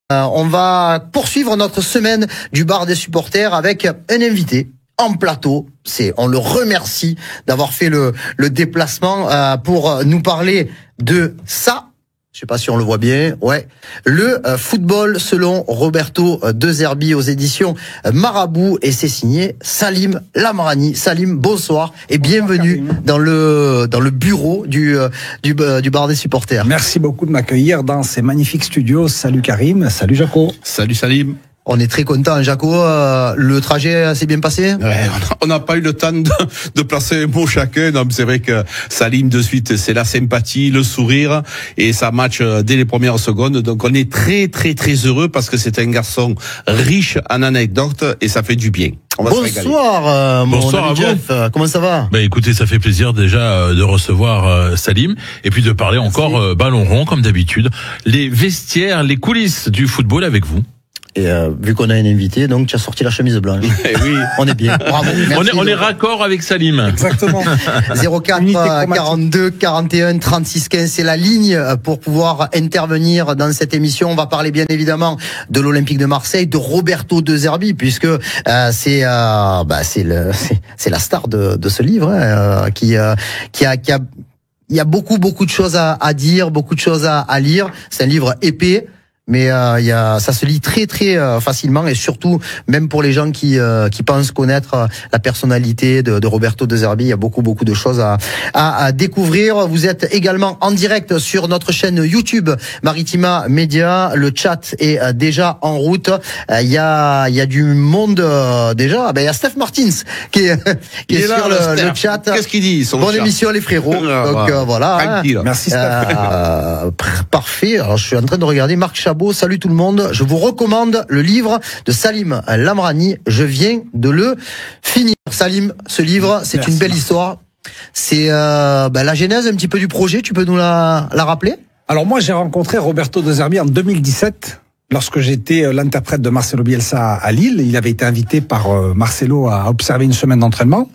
On va poursuivre notre semaine du bar des supporters avec un invité en plateau. On le remercie d'avoir fait le déplacement pour nous parler de ça. Je sais pas si on le voit bien. Ouais. Le football selon Roberto De Zerbi aux éditions Marabout, et c'est signé Salim Lamrani. Salim, bonsoir et bienvenue dans le bureau du bar des supporters. Merci beaucoup de m'accueillir dans ces magnifiques studios. Salut Karim, salut Jaco. Salut Salim. On est très content, Jaco. Le trajet s'est bien passé? Ouais, on n'a pas eu le temps de placer un mot chacun. Non, c'est vrai que Salim, de suite, c'est la sympathie, le sourire, et ça match dès les premières secondes. Donc on est très très très heureux parce que c'est un garçon riche en anecdotes et ça fait du bien. Bonsoir, bonsoir mon ami Jeff. Comment ça va? Écoutez, ça fait plaisir déjà de recevoir Salim et puis de parler encore ballon rond comme d'habitude. Les vestiaires, les coulisses du football avec vous. Et vu qu'on a un invité, donc tu as sorti la chemise blanche. Oui, on est bien. Bravo. On est raccord avec Salim. Exactement. 04 42 41 36 15, c'est la ligne pour pouvoir intervenir dans cette émission. On va parler bien évidemment de l'Olympique de Marseille, de Roberto De Zerbi, puisque c'est la star de ce livre, hein, il y a beaucoup de choses à dire, beaucoup de choses à lire. C'est un livre épais. Mais ça se lit très facilement, et surtout même pour les gens qui pensent connaître la personnalité de Roberto De Zerbi, il y a beaucoup de choses à découvrir. Vous êtes également en direct sur notre chaîne YouTube Maritima Media. Le chat est déjà en route. Il y a du monde déjà. Il y a Steph Martins qui est sur le chat. Qu'est-ce qu'il dit? Bonne émission les frérots. Donc voilà. Merci Steph. Parfait. Alors je suis en train de regarder Marc Chabot. Salut tout le monde. Je vous recommande le livre de Salim Lamrani. Je viens de le finir. Salim, ce livre, c'est une belle histoire. C'est la genèse un petit peu du projet. Tu peux nous la rappeler? Alors moi, j'ai rencontré Roberto De Zerbi en 2017. Lorsque j'étais l'interprète de Marcelo Bielsa à Lille. Il avait été invité par Marcelo à observer une semaine d'entraînement.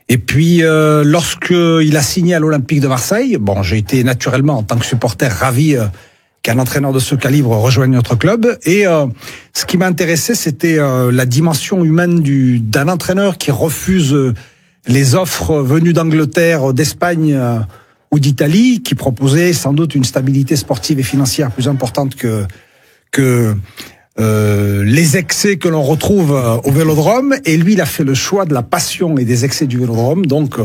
Et puis, lorsqu'il a signé à l'Olympique de Marseille, j'ai été naturellement, en tant que supporter, ravi qu'un entraîneur de ce calibre rejoigne notre club. Et ce qui m'a intéressé, c'était la dimension humaine d'un entraîneur qui refuse les offres venues d'Angleterre, d'Espagne ou d'Italie, qui proposait sans doute une stabilité sportive et financière plus importante que les excès que l'on retrouve au Vélodrome. Et lui, il a fait le choix de la passion et des excès du Vélodrome. Donc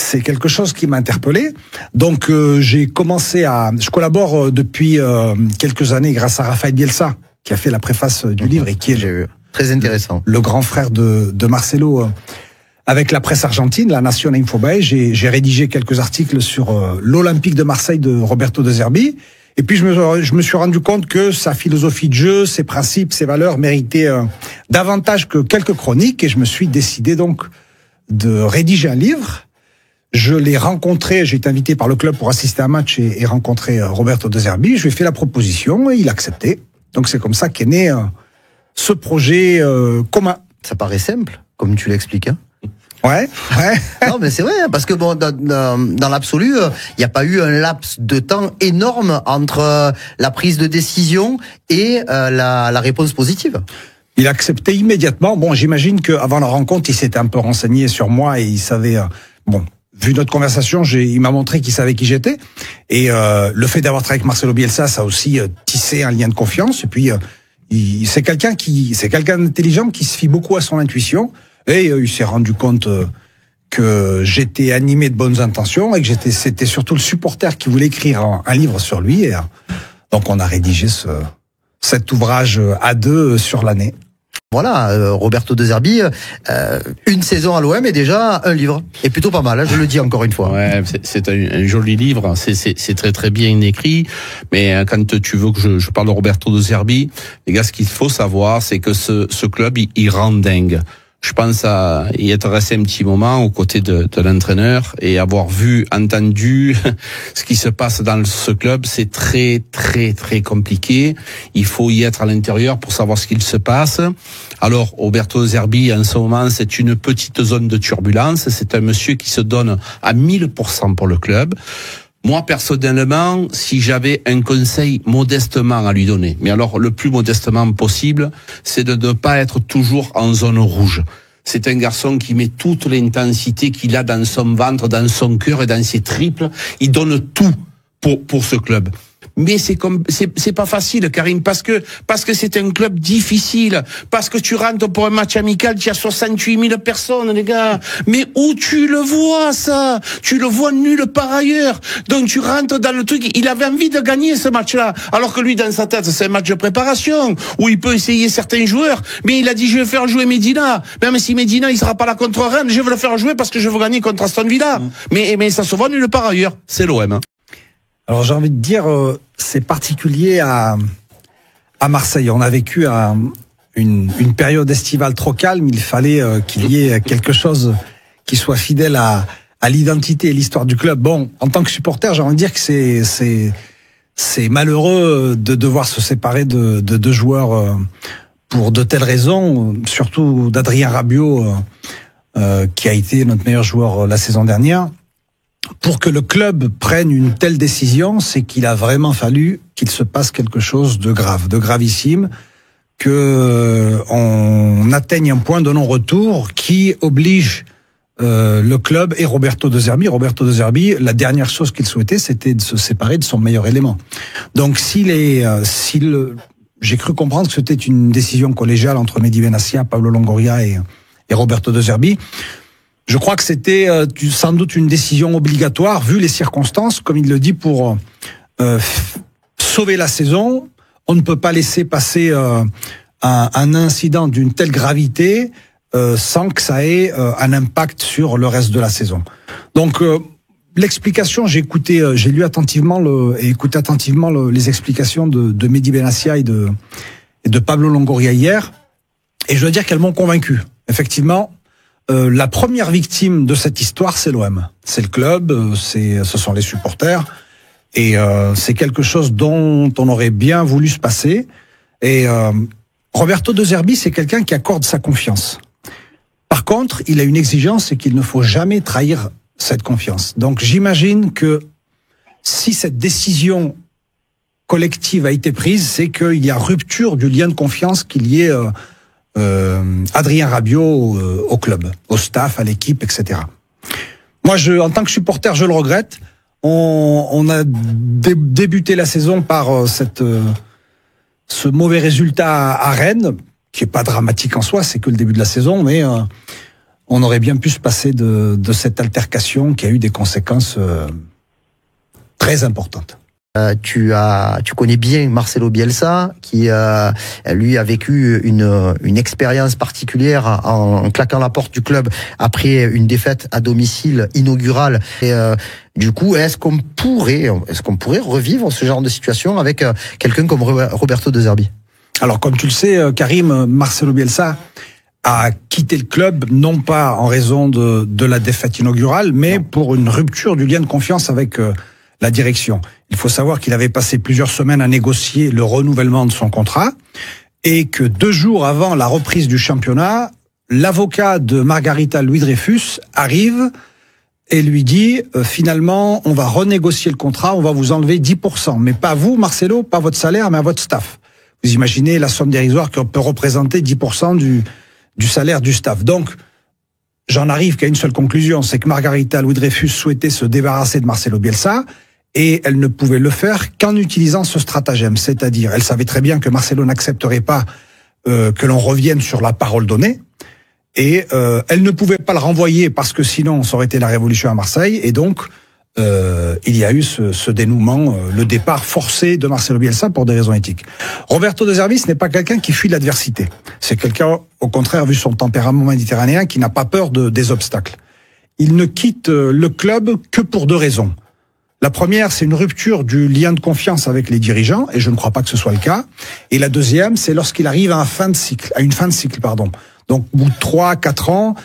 c'est quelque chose qui m'a interpellé. Donc j'ai commencé je collabore depuis quelques années grâce à Rafael Bielsa, qui a fait la préface du livre et qui est très intéressant. Le grand frère de Marcelo avec la presse argentine, la Nación Infobae. J'ai rédigé quelques articles sur l'Olympique de Marseille de Roberto De Zerbi. Et puis je me suis rendu compte que sa philosophie de jeu, ses principes, ses valeurs méritaient davantage que quelques chroniques, et je me suis décidé donc de rédiger un livre. Je l'ai rencontré, j'ai été invité par le club pour assister à un match et rencontrer Roberto De Zerbi. Je lui ai fait la proposition et il a accepté. Donc c'est comme ça qu'est né ce projet commun. Ça paraît simple, comme tu l'expliques, hein. Ouais. Non, mais c'est vrai, parce que dans l'absolu, il n'y a pas eu un laps de temps énorme entre la prise de décision et la réponse positive. Il a accepté immédiatement. J'imagine qu'avant la rencontre, il s'était un peu renseigné sur moi et il savait. Vu notre conversation, il m'a montré qu'il savait qui j'étais. Et le fait d'avoir travaillé avec Marcelo Bielsa, ça a aussi tissé un lien de confiance. Et puis, c'est quelqu'un d'intelligent qui se fie beaucoup à son intuition. Et il s'est rendu compte que j'étais animé de bonnes intentions et que c'était surtout le supporter qui voulait écrire un livre sur lui. Et donc, on a rédigé cet ouvrage à deux sur l'année. Voilà, Roberto De Zerbi, une saison à l'OM et déjà un livre. Et plutôt pas mal, hein, je le dis encore une fois. Ouais, c'est un joli livre, c'est très bien écrit. Mais quand tu veux que je parle de Roberto De Zerbi, les gars, ce qu'il faut savoir, c'est que ce club, il rend dingue. Je pense à y être resté un petit moment aux côtés de l'entraîneur et avoir vu, entendu ce qui se passe dans ce club. C'est très compliqué. Il faut y être à l'intérieur pour savoir ce qu'il se passe. Alors, Roberto De Zerbi, en ce moment, c'est une petite zone de turbulence. C'est un monsieur qui se donne à 1000% pour le club. Moi, personnellement, si j'avais un conseil modestement à lui donner, mais alors le plus modestement possible, c'est de ne pas être toujours en zone rouge. C'est un garçon qui met toute l'intensité qu'il a dans son ventre, dans son cœur et dans ses triples. Il donne tout pour ce club. Mais c'est pas facile, Karim, parce que c'est un club difficile, parce que tu rentres pour un match amical, tu as 68 000 personnes, les gars. Mais où tu le vois, ça? Tu le vois nulle part ailleurs. Donc tu rentres dans le truc, il avait envie de gagner ce match-là. Alors que lui, dans sa tête, c'est un match de préparation, où il peut essayer certains joueurs. Mais il a dit, je vais faire jouer Medina. Même si Medina, il sera pas là contre Rennes, je veux le faire jouer parce que je veux gagner contre Aston Villa. Mais ça se voit nulle part ailleurs. C'est l'OM. Alors j'ai envie de dire, c'est particulier à Marseille. On a vécu une période estivale trop calme. Il fallait qu'il y ait quelque chose qui soit fidèle à l'identité et l'histoire du club. Bon, en tant que supporter, j'ai envie de dire que c'est malheureux de devoir se séparer de deux joueurs pour de telles raisons, surtout d'Adrien Rabiot, qui a été notre meilleur joueur la saison dernière. Pour que le club prenne une telle décision, c'est qu'il a vraiment fallu qu'il se passe quelque chose de grave, de gravissime, que on atteigne un point de non-retour qui oblige le club et Roberto De Zerbi. Roberto De Zerbi, la dernière chose qu'il souhaitait, c'était de se séparer de son meilleur élément. Donc j'ai cru comprendre que c'était une décision collégiale entre Mehdi Benassia, Pablo Longoria et Roberto De Zerbi. Je crois que c'était sans doute une décision obligatoire, vu les circonstances, comme il le dit, pour sauver la saison. On ne peut pas laisser passer un incident d'une telle gravité sans que ça ait un impact sur le reste de la saison. Donc l'explication, j'ai lu attentivement écouté attentivement les explications de Mehdi Benassia et de Pablo Longoria hier, et je dois dire qu'elles m'ont convaincu. Effectivement. La première victime de cette histoire, c'est l'OM. C'est le club, ce sont les supporters, et c'est quelque chose dont on aurait bien voulu se passer. Et Roberto De Zerbi, c'est quelqu'un qui accorde sa confiance. Par contre, il a une exigence, c'est qu'il ne faut jamais trahir cette confiance. Donc j'imagine que si cette décision collective a été prise, c'est qu'il y a rupture du lien de confiance qu'il y ait Adrien Rabiot au club, au staff, à l'équipe, etc. Moi, en tant que supporter, je le regrette. On a débuté la saison par ce mauvais résultat à Rennes, qui est pas dramatique en soi, c'est que le début de la saison, mais on aurait bien pu se passer de cette altercation qui a eu des conséquences très importantes. Tu connais bien Marcelo Bielsa, qui lui a vécu une expérience particulière en claquant la porte du club après une défaite à domicile inaugurale. Et du coup, est-ce qu'on pourrait revivre ce genre de situation avec quelqu'un comme Roberto De Zerbi? Alors, comme tu le sais, Karim, Marcelo Bielsa a quitté le club, non pas en raison de la défaite inaugurale, mais pour une rupture du lien de confiance avec la direction. Il faut savoir qu'il avait passé plusieurs semaines à négocier le renouvellement de son contrat, et que 2 jours avant la reprise du championnat, l'avocat de Margarita Louis-Dreyfus arrive et lui dit finalement, on va renégocier le contrat, on va vous enlever 10%, mais pas vous, Marcelo, pas votre salaire, mais à votre staff. Vous imaginez la somme dérisoire qui peut représenter 10% du salaire du staff. Donc, j'en arrive qu'à une seule conclusion, c'est que Margarita Louis-Dreyfus souhaitait se débarrasser de Marcelo Bielsa, et elle ne pouvait le faire qu'en utilisant ce stratagème. C'est-à-dire, elle savait très bien que Marcelo n'accepterait pas que l'on revienne sur la parole donnée, et elle ne pouvait pas le renvoyer parce que sinon ça aurait été la révolution à Marseille, et donc il y a eu ce dénouement, le départ forcé de Marcelo Bielsa pour des raisons éthiques. Roberto De Zerbi, ce n'est pas quelqu'un qui fuit l'adversité. C'est quelqu'un, au contraire, vu son tempérament méditerranéen, qui n'a pas peur des obstacles. Il ne quitte le club que pour 2 raisons. La première, c'est une rupture du lien de confiance avec les dirigeants, et je ne crois pas que ce soit le cas. Et la deuxième, c'est lorsqu'il arrive à une fin de cycle. Donc, au bout de 3-4 ans,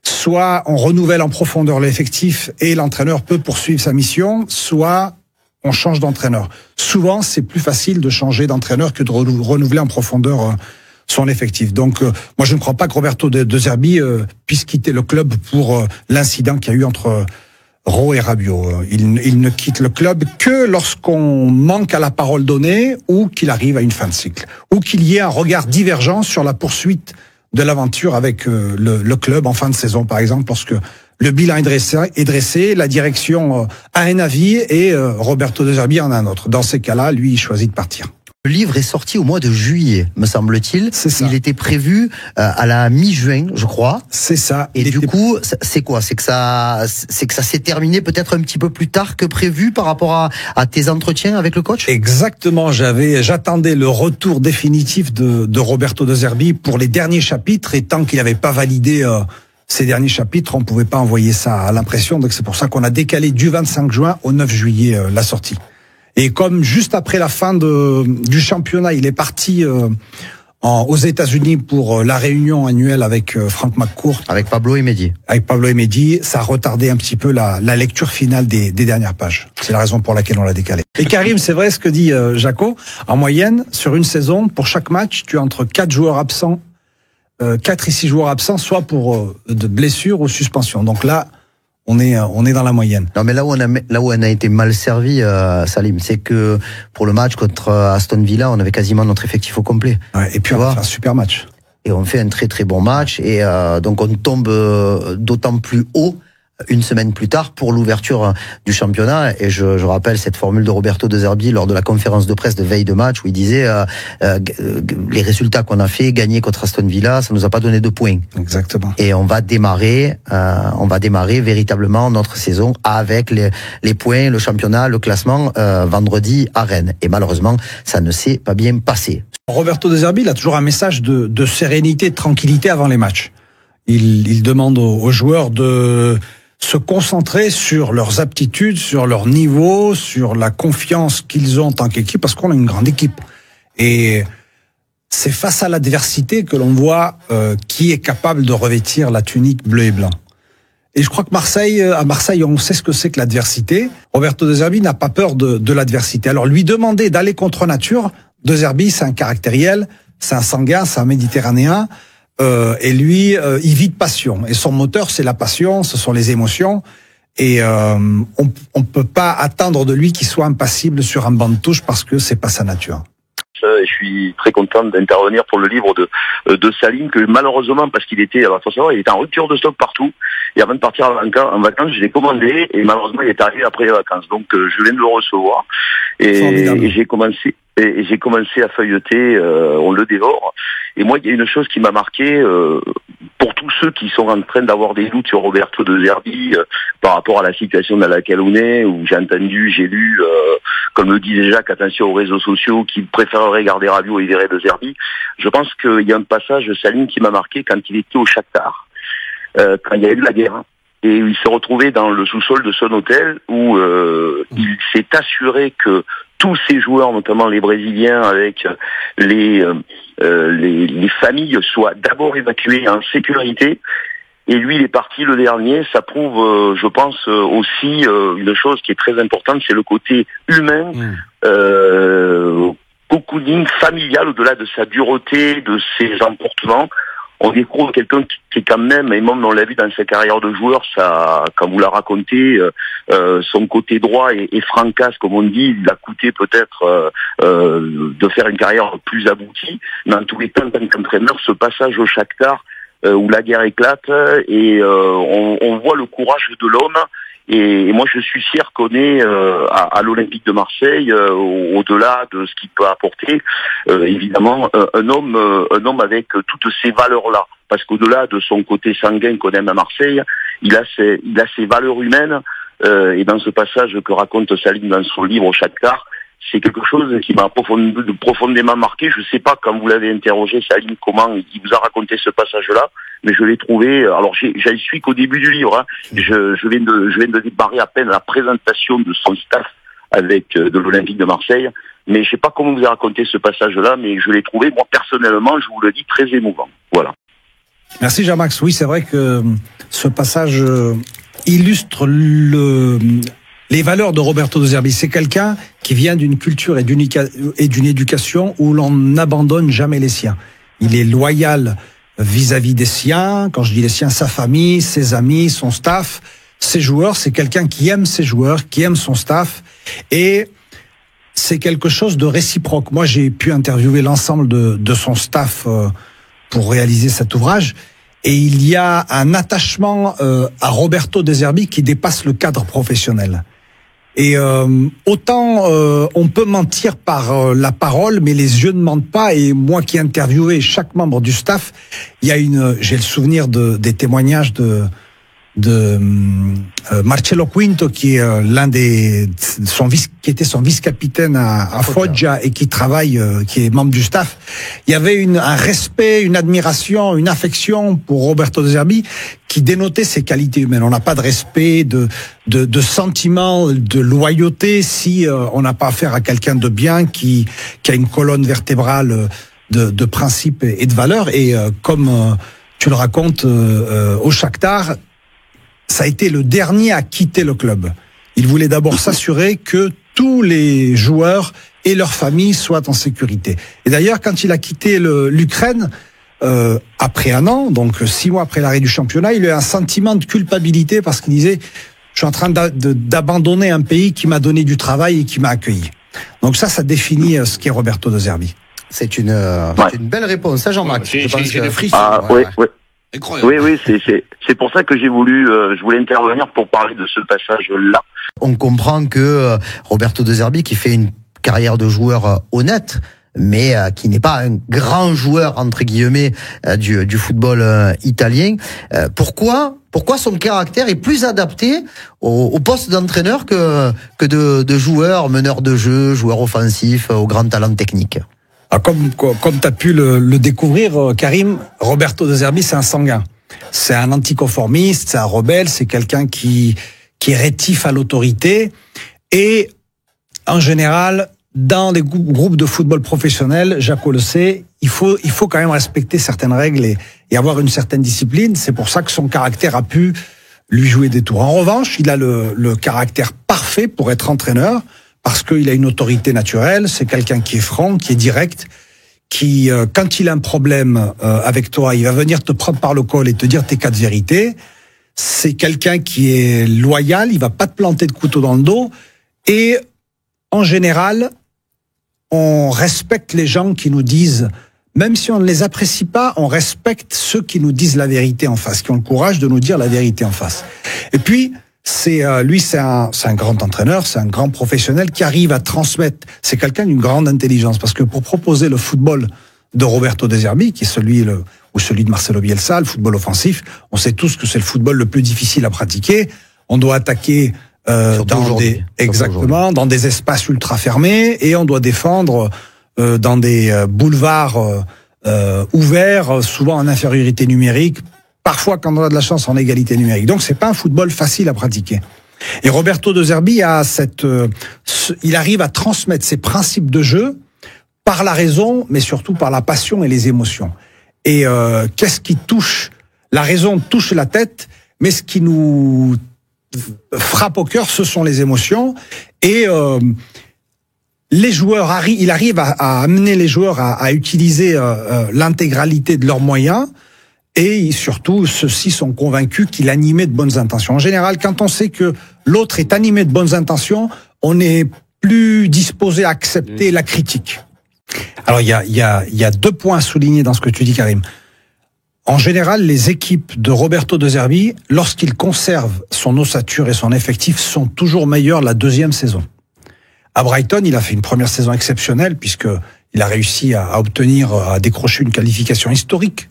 soit on renouvelle en profondeur l'effectif et l'entraîneur peut poursuivre sa mission, soit on change d'entraîneur. Souvent, c'est plus facile de changer d'entraîneur que de renouveler en profondeur son effectif. Donc, moi, je ne crois pas que Roberto De Zerbi puisse quitter le club pour l'incident qu'il y a eu entre Rowe et Rabiot. Ils ne quittent le club que lorsqu'on manque à la parole donnée ou qu'il arrive à une fin de cycle. Ou qu'il y ait un regard divergent sur la poursuite de l'aventure avec le club en fin de saison, par exemple, lorsque le bilan est dressé, la direction a un avis et Roberto De Zerbi en a un autre. Dans ces cas-là, lui, il choisit de partir. Le livre est sorti au mois de juillet, me semble-t-il. C'est ça. Il était prévu à la mi-juin, je crois. C'est ça. Et du coup, c'est quoi? C'est que ça s'est terminé peut-être un petit peu plus tard que prévu par rapport à tes entretiens avec le coach? Exactement. J'attendais le retour définitif de Roberto De Zerbi pour les derniers chapitres, et tant qu'il n'avait pas validé ces derniers chapitres, on pouvait pas envoyer ça à l'impression. Donc c'est pour ça qu'on a décalé du 25 juin au 9 juillet la sortie. Et comme juste après la fin du championnat, il est parti aux États-Unis pour la réunion annuelle avec Frank McCourt. Avec Pablo Emedi. Avec Pablo Emedi, ça a retardé un petit peu la lecture finale des dernières pages. C'est la raison pour laquelle on l'a décalé. Et Karim, c'est vrai ce que dit Jaco. En moyenne, sur une saison, pour chaque match, tu as entre 4 joueurs absents, 4 et 6 joueurs absents, soit pour de blessures ou suspensions. Donc là, on est dans la moyenne. Non, mais là où on a été mal servi, Salim, c'est que pour le match contre Aston Villa, on avait quasiment notre effectif au complet. Ouais, et puis on a fait un super match. Et on fait un très très bon match, et donc on tombe d'autant plus haut une semaine plus tard pour l'ouverture du championnat. Et je rappelle cette formule de Roberto De Zerbi lors de la conférence de presse de veille de match où il disait les résultats qu'on a fait, gagner contre Aston Villa, ça nous a pas donné de points. Exactement. Et on va démarrer véritablement notre saison avec les points, le championnat, le classement vendredi à Rennes. Et malheureusement, ça ne s'est pas bien passé. Roberto De Zerbi, il a toujours un message de sérénité, de tranquillité avant les matchs. Il demande aux joueurs de se concentrer sur leurs aptitudes, sur leur niveau, sur la confiance qu'ils ont en tant qu'équipe, parce qu'on a une grande équipe. Et c'est face à l'adversité que l'on voit qui est capable de revêtir la tunique bleu et blanc. Et je crois que à Marseille, on sait ce que c'est que l'adversité. Roberto De Zerbi n'a pas peur de l'adversité. Alors lui demander d'aller contre nature, De Zerbi, c'est un caractériel, c'est un sanguin, c'est un méditerranéen. Et lui, il vit de passion. Et son moteur, c'est la passion, ce sont les émotions. Et on peut pas attendre de lui qu'il soit impassible sur un banc de touche parce que c'est pas sa nature. Je suis très content d'intervenir pour le livre de Salim, que malheureusement, parce qu'il était, alors, faut savoir, il était en rupture de stock partout. Et avant de partir en vacances, je l'ai commandé, et malheureusement, il est arrivé après les vacances. Donc, je viens de le recevoir. Et j'ai commencé à feuilleter, on le dévore. Et moi, il y a une chose qui m'a marqué, pour tous ceux qui sont en train d'avoir des doutes sur Roberto De Zerbi, par rapport à la situation dans laquelle on est, où j'ai lu, comme le disait Jacques, attention aux réseaux sociaux, qui préféreraient garder Rabiot et virer De Zerbi. Je pense qu'il y a un passage, Salim, qui m'a marqué quand il était au Shakhtar, quand il y a eu la guerre. Et il se retrouvait dans le sous-sol de son hôtel où il s'est assuré que tous ces joueurs, notamment les Brésiliens, avec les familles, soient d'abord évacués en sécurité. Et lui, il est parti le dernier. Ça prouve, je pense, aussi une chose qui est très importante, c'est le côté humain, cocooning familial, au-delà de sa dureté, de ses emportements. On découvre quelqu'un qui est quand même, et même on l'a vu dans sa carrière de joueur, ça, quand vous l'a raconté, son côté droit est francasse, comme on dit, il a coûté peut-être de faire une carrière plus aboutie, mais en tous les temps, en tant qu'entraîneur, ce passage au Shakhtar, où la guerre éclate, et on voit le courage de l'homme. Et moi, je suis fier qu'on est à l'Olympique de Marseille, au-delà de ce qu'il peut apporter, évidemment, un homme avec toutes ces valeurs-là. Parce qu'au-delà de son côté sanguin qu'on aime à Marseille, il a ses valeurs humaines. Et dans ce passage que raconte Salim dans son livre au Shakhtar, c'est quelque chose qui m'a profondément marqué. Je ne sais pas, quand vous l'avez interrogé, Salim, comment il vous a raconté ce passage-là, mais je l'ai trouvé. Alors, j'y suis qu'au début du livre. Hein. Je viens de démarrer à peine la présentation de son staff avec de l'Olympique de Marseille. Mais je ne sais pas comment vous a raconté ce passage-là, mais je l'ai trouvé, moi personnellement, je vous le dis, très émouvant. Voilà. Merci Jean-Max. Oui, c'est vrai que ce passage illustre les valeurs de Roberto De Zerbi. C'est quelqu'un qui vient d'une culture et d'une éducation où l'on n'abandonne jamais les siens. Il est loyal vis-à-vis des siens. Quand je dis les siens, sa famille, ses amis, son staff. ses joueurs, c'est quelqu'un qui aime ses joueurs, qui aime son staff, et c'est quelque chose de réciproque. Moi, j'ai pu interviewer l'ensemble de son staff pour réaliser cet ouvrage, et il y a un attachement à Roberto De Zerbi qui dépasse le cadre professionnel. Et autant on peut mentir par la parole, mais les yeux ne mentent pas. Et moi qui ai interviewé chaque membre du staff, il y a j'ai le souvenir des témoignages de Marcello Quinto, qui est qui était son vice-capitaine à Foggia et qui travaille, qui est membre du staff. Il y avait un respect, une admiration, une affection pour Roberto De Zerbi qui dénotait ses qualités humaines. On n'a pas de respect, de sentiment, de loyauté si on n'a pas affaire à quelqu'un de bien qui a une colonne vertébrale de principes et de valeurs. Et comme tu le racontes au Shakhtar, ça a été le dernier à quitter le club. Il voulait d'abord s'assurer que tous les joueurs et leurs familles soient en sécurité. Et d'ailleurs, quand il a quitté l'Ukraine, après un an, donc 6 mois après l'arrêt du championnat, il a eu un sentiment de culpabilité parce qu'il disait « Je suis en train d'abandonner un pays qui m'a donné du travail et qui m'a accueilli ». Donc ça définit ce qu'est Roberto De Zerbi. C'est une belle réponse, ça Jean-Marc. J'ai des frissons. Oui. Incroyable. Oui, c'est pour ça que je voulais intervenir pour parler de ce passage-là. On comprend que Roberto De Zerbi, qui fait une carrière de joueur honnête, mais qui n'est pas un grand joueur entre guillemets du football italien, pourquoi son caractère est plus adapté au poste d'entraîneur que de joueur, meneur de jeu, joueur offensif au grand talent technique? Comme tu as pu le découvrir, Karim, Roberto De Zerbi, c'est un sanguin. C'est un anticonformiste, c'est un rebelle, c'est quelqu'un qui est rétif à l'autorité. Et en général, dans des groupes de football professionnels, Jaco le sait, il faut quand même respecter certaines règles et avoir une certaine discipline. C'est pour ça que son caractère a pu lui jouer des tours. En revanche, il a le caractère parfait pour être entraîneur, parce qu'il a une autorité naturelle, c'est quelqu'un qui est franc, qui est direct, qui, quand il a un problème avec toi, il va venir te prendre par le col et te dire tes 4 vérités. C'est quelqu'un qui est loyal, il va pas te planter de couteau dans le dos. Et en général, on respecte les gens qui nous disent, même si on ne les apprécie pas, on respecte ceux qui nous disent la vérité en face, qui ont le courage de nous dire la vérité en face. Et puis, c'est un grand entraîneur, c'est un grand professionnel qui arrive à transmettre. C'est quelqu'un d'une grande intelligence, parce que pour proposer le football de Roberto De Zerbi, qui est celui de Marcelo Bielsa, le football offensif, on sait tous que c'est le football le plus difficile à pratiquer. On doit attaquer dans des espaces ultra fermés, et on doit défendre dans des boulevards ouverts, souvent en infériorité numérique. Parfois, quand on a de la chance, en égalité numérique. Donc, c'est pas un football facile à pratiquer. Et Roberto De Zerbi il arrive à transmettre ses principes de jeu par la raison, mais surtout par la passion et les émotions. Et qu'est-ce qui touche? La raison touche la tête, mais ce qui nous frappe au cœur, ce sont les émotions. Et les joueurs, il arrive à amener les joueurs à utiliser l'intégralité de leurs moyens. Et surtout, ceux-ci sont convaincus qu'il est animé de bonnes intentions. En général, quand on sait que l'autre est animé de bonnes intentions, on est plus disposé à accepter la critique. Alors, il y a 2 points à souligner dans ce que tu dis, Karim. En général, les équipes de Roberto De Zerbi, lorsqu'il conserve son ossature et son effectif, sont toujours meilleures la 2e saison. À Brighton, il a fait une première saison exceptionnelle, puisqu'il a réussi à décrocher une qualification historique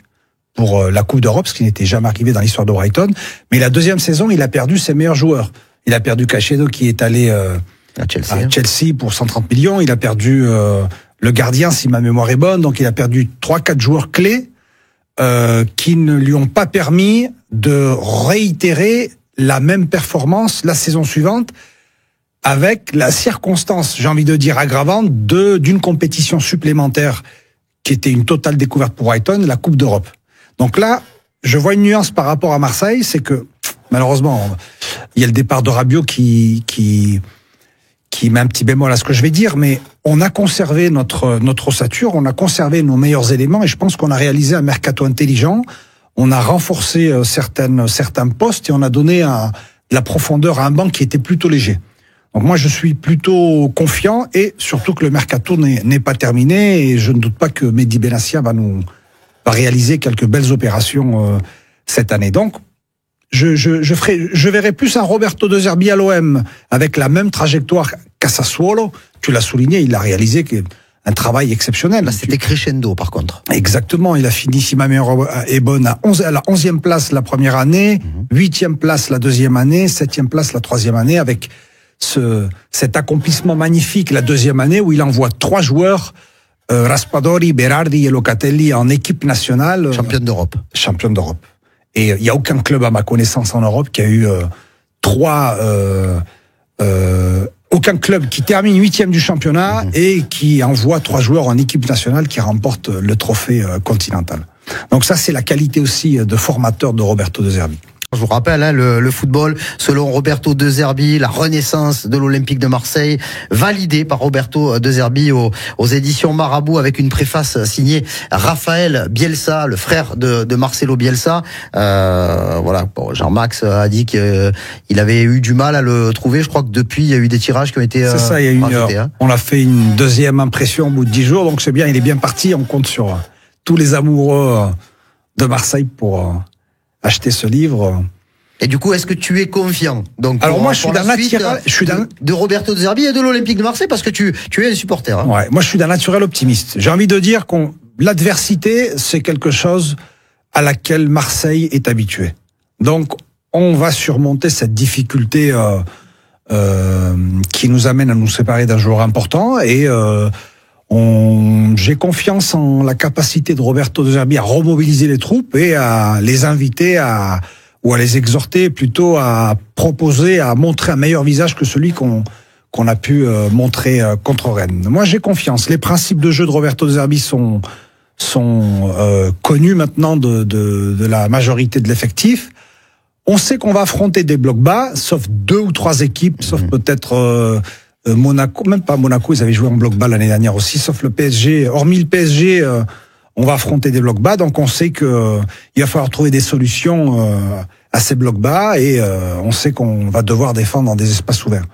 pour la Coupe d'Europe, ce qui n'était jamais arrivé dans l'histoire de Brighton. Mais la 2e saison, il a perdu ses meilleurs joueurs. Il a perdu Caicedo, qui est allé à Chelsea pour 130 millions. Il a perdu le gardien, si ma mémoire est bonne. Donc il a perdu 3-4 joueurs clés qui ne lui ont pas permis de réitérer la même performance la saison suivante, avec la circonstance, j'ai envie de dire, aggravante d'une compétition supplémentaire qui était une totale découverte pour Brighton, la Coupe d'Europe. Donc là, je vois une nuance par rapport à Marseille, c'est que, malheureusement, il y a le départ de Rabiot qui met un petit bémol à ce que je vais dire, mais on a conservé notre ossature, on a conservé nos meilleurs éléments, et je pense qu'on a réalisé un mercato intelligent. On a renforcé certains postes, et on a donné la profondeur à un banc qui était plutôt léger. Donc moi, je suis plutôt confiant et surtout que le mercato n'est pas terminé et je ne doute pas que Mehdi Benassia va réaliser quelques belles opérations cette année. Donc, je verrai plus un Roberto De Zerbi à l'OM avec la même trajectoire qu'à Sassuolo. Tu l'as souligné, il a réalisé un travail exceptionnel. Là, c'était crescendo, par contre. Exactement, il a fini, si ma mémoire est bonne, à la 11e place la première année, 8e place la deuxième année, 7e place la troisième année, avec cet accomplissement magnifique la deuxième année où il envoie 3 joueurs, Raspadori, Berardi et Locatelli en équipe nationale. Championne d'Europe. Championne d'Europe. Et il n'y a aucun club, à ma connaissance, en Europe qui a eu aucun club qui termine 8e du championnat et qui envoie 3 joueurs en équipe nationale qui remportent le trophée continental. Donc ça, c'est la qualité aussi de formateur de Roberto De Zerbi. Je vous rappelle, hein, le football, selon Roberto De Zerbi, la renaissance de l'Olympique de Marseille, validée par Roberto De Zerbi aux éditions Marabout, avec une préface signée Raphaël Bielsa, le frère de Marcelo Bielsa. Voilà, bon, Jean-Max a dit qu'il avait eu du mal à le trouver. Je crois que depuis, il y a eu des tirages qui ont été c'est ça, il y a rajoutés, hein. On a fait une deuxième impression au bout de 10 jours, donc c'est bien, il est bien parti. On compte sur tous les amoureux de Marseille pour acheter ce livre. Et du coup, est-ce que tu es confiant? Donc, alors moi, je suis dans de Roberto De Zerbi et de l'Olympique de Marseille, parce que tu es un supporter. Hein. Ouais, moi je suis d'un naturel optimiste. J'ai envie de dire l'adversité, c'est quelque chose à laquelle Marseille est habitué. Donc, on va surmonter cette difficulté qui nous amène à nous séparer d'un joueur important et j'ai confiance en la capacité de Roberto De Zerbi à remobiliser les troupes et à les inviter ou à les exhorter plutôt à proposer, à montrer un meilleur visage que celui qu'on a pu montrer contre Rennes. Moi, j'ai confiance. Les principes de jeu de Roberto De Zerbi sont connus maintenant de la majorité de l'effectif. On sait qu'on va affronter des blocs bas, sauf 2 ou 3 équipes, sauf peut-être Monaco, même pas Monaco, ils avaient joué en bloc bas l'année dernière aussi, sauf le PSG. Hormis le PSG, on va affronter des blocs bas, donc on sait que il va falloir trouver des solutions à ces blocs bas et on sait qu'on va devoir défendre dans des espaces ouverts.